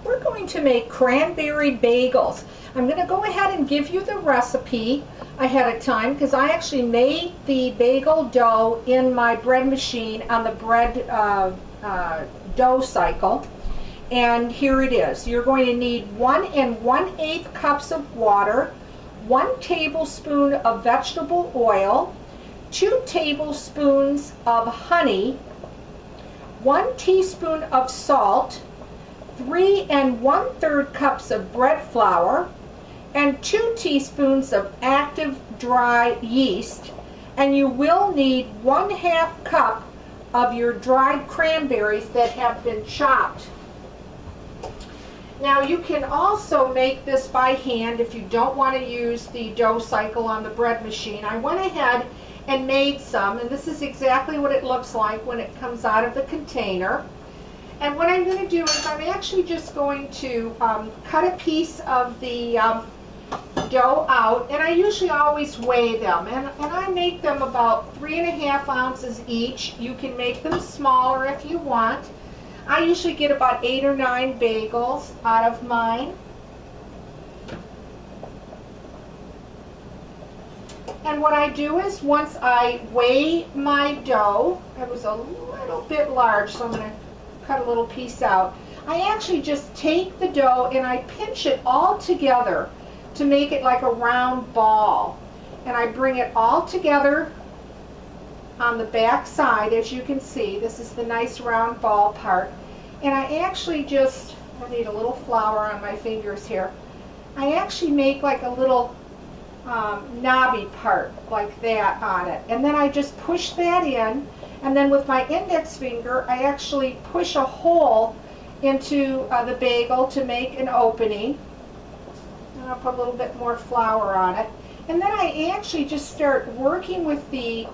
We're going to make cranberry bagels. I'm going to go ahead and give you the recipe ahead of time because I actually made the bagel dough in my bread machine on the bread dough cycle. And here it is. You're going to need 1 1/8 cups of water, 1 tablespoon of vegetable oil, 2 tablespoons of honey, 1 teaspoon of salt, 3 1/3 cups of bread flour, and 2 teaspoons of active dry yeast. And you will need 1/2 cup of your dried cranberries that have been chopped. Now you can also make this by hand if you don't want to use the dough cycle on the bread machine. I went ahead and made some, and this is exactly what it looks like when it comes out of the container. And what I'm going to do is I'm actually just going to cut a piece of the dough out, and I usually always weigh them, and I make them about 3½ ounces each. You can make them smaller if you want. I usually get about 8 or 9 bagels out of mine. And what I do is once I weigh my dough, it was a little bit large, so I'm going to cut a little piece out. I actually just take the dough and I pinch it all together to make it like a round ball. And I bring it all together on the back side, as you can see. This is the nice round ball part. And I actually just, I need a little flour on my fingers here. I actually make like a little knobby part like that on it. And then I just push that in, and then with my index finger I actually push a hole into the bagel to make an opening. And I'll put a little bit more flour on it. And then I actually just start working with the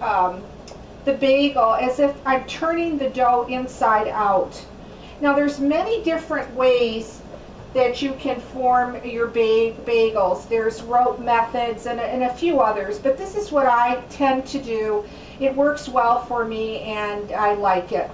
bagel as if I'm turning the dough inside out. Now there's many different ways that you can form your bagels. There's rope methods and a few others, but this is what I tend to do. It works well for me and I like it.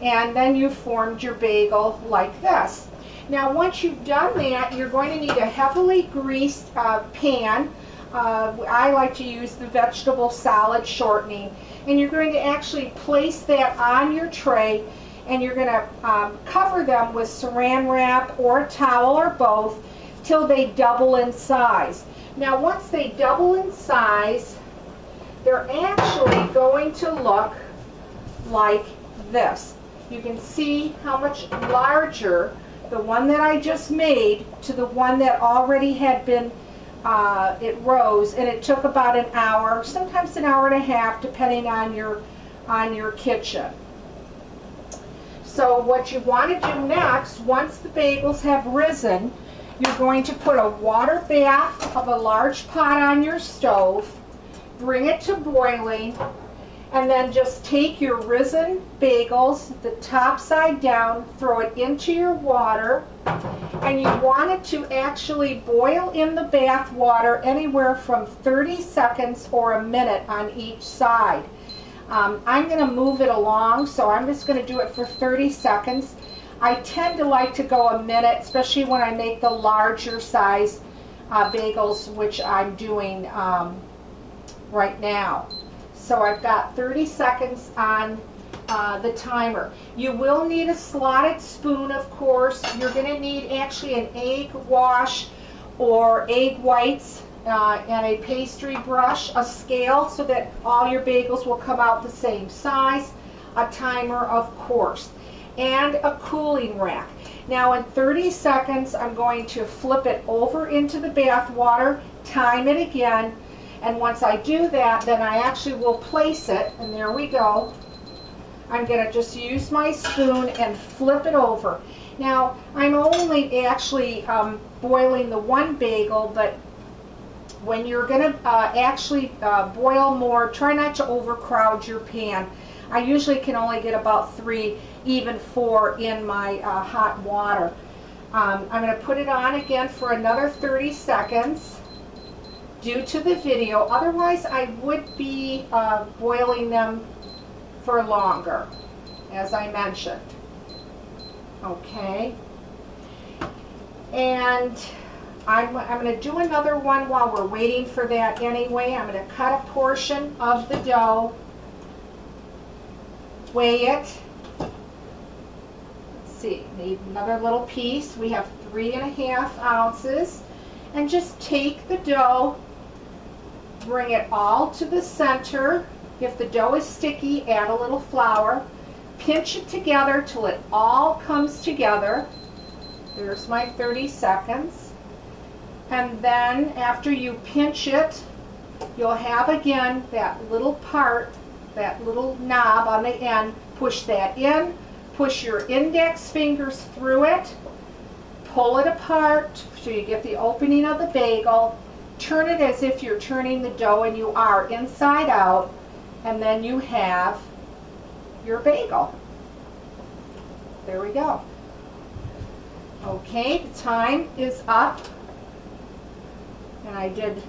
And then you've formed your bagel like this. Now once you've done that, you're going to need a heavily greased pan. I like to use the vegetable solid shortening. And you're going to actually place that on your tray, and you're going to cover them with saran wrap or a towel or both till they double in size. Now once they double in size, they're actually going to look like this. You can see how much larger the one that I just made to the one that already had been, it rose, and it took about an hour, sometimes an hour and a half, depending on your kitchen. So what you want to do next, once the bagels have risen, you're going to put a water bath of a large pot on your stove, bring it to boiling, and then just take your risen bagels, the top side down, throw it into your water, and you want it to actually boil in the bath water anywhere from 30 seconds or a minute on each side. I'm going to move it along, so I'm just going to do it for 30 seconds. I tend to like to go a minute, especially when I make the larger size bagels, which I'm doing right now. So I've got 30 seconds on the timer. You will need a slotted spoon, of course. You're going to need actually an egg wash or egg whites and a pastry brush, a scale so that all your bagels will come out the same size, a timer, of course, and a cooling rack. Now in 30 seconds, I'm going to flip it over into the bath water, time it again, and once I do that, then I actually will place it, and there we go. I'm going to just use my spoon and flip it over. Now, I'm only actually boiling the one bagel, but when you're going to actually boil more, try not to overcrowd your pan. I usually can only get about 3, even 4 in my hot water. I'm going to put it on again for another 30 seconds. Due to the video, otherwise I would be boiling them for longer, as I mentioned. Okay, And I'm going to do another one while we're waiting for that anyway. I'm going to cut a portion of the dough, weigh it. Let's see, need another little piece. We have 3½ ounces. And just take the dough, bring it all to the center. If the dough is sticky, add a little flour. Pinch it together till it all comes together. There's my 30 seconds. And then after you pinch it, you'll have again that little part, that little knob on the end. Push that in, push your index fingers through it, pull it apart so you get the opening of the bagel. Turn it as if you're turning the dough, and you are inside out, and then you have your bagel. There we go. Okay, the time is up, and I did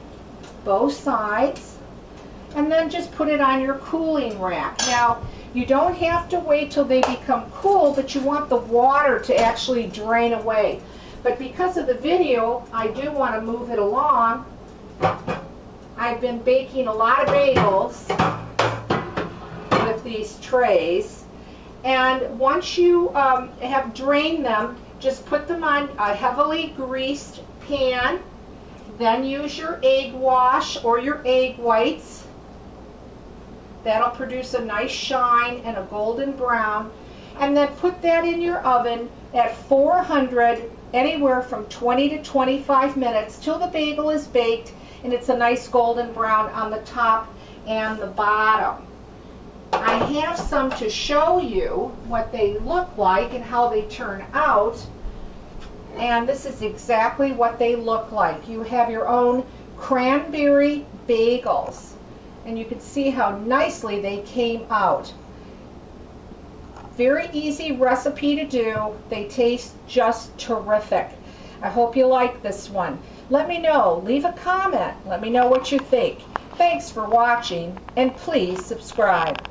both sides. And then just put it on your cooling rack. Now, you don't have to wait till they become cool, but you want the water to actually drain away. But because of the video, I do want to move it along. I've been baking a lot of bagels with these trays. And once you have drained them, just put them on a heavily greased pan. Then use your egg wash or your egg whites. That'll produce a nice shine and a golden brown. And then put that in your oven at 400, anywhere from 20 to 25 minutes, till the bagel is baked and it's a nice golden brown on the top and the bottom. I have some to show you what they look like and how they turn out. And this is exactly what they look like. You have your own cranberry bagels. And you can see how nicely they came out. Very easy recipe to do. They taste just terrific. I hope you like this one. Let me know. Leave a comment. Let me know what you think. Thanks for watching, and please subscribe.